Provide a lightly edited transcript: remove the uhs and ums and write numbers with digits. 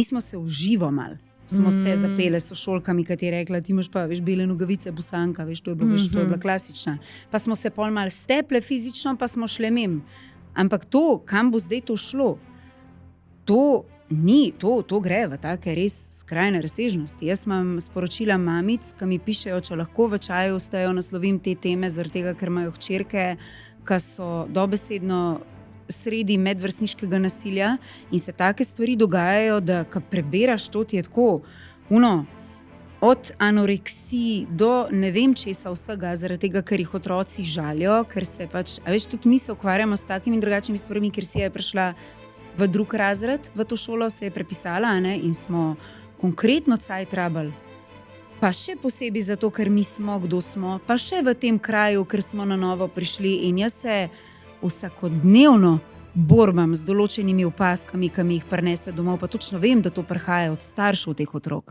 Mi smo se uživo mal. Smo se zapele s sošolkami, ki je rekla, ti imaš pa, veš, bele nogavice, bosanka, veš, to je bila klasična. Pa smo se pol mal steple fizično, pa smo šle mem. Ampak to, kam bo zdaj to šlo, to gre v take res skrajne razsežnosti. Jaz imam sporočila mamic, ki mi pišejo, če lahko v čaju ostajo, naslovim te teme, zaradi tega, ker imajo hčerke, ki so dobesedno sredi medvrstniškega nasilja in se take stvari dogajajo, da ko preberaš to, ti je tako, od anoreksij do ne vem česa vsega, zaradi tega, ker jih otroci žalijo, ker se pač, a veš, tudi mi se ukvarjamo s takimi in drugačnimi stvarmi, ker si je prišla v drug razred, v to šolo se je prepisala, ne, in smo konkretno cajt rabili. Pa še posebej zato, ker mi smo, kdo smo, pa še v tem kraju, ker smo na novo prišli in jaz se vsakodnevno borbam z določenimi opaskami, ki mi jih prinese domov, pa točno vem, da to prihaja od staršev teh otrok.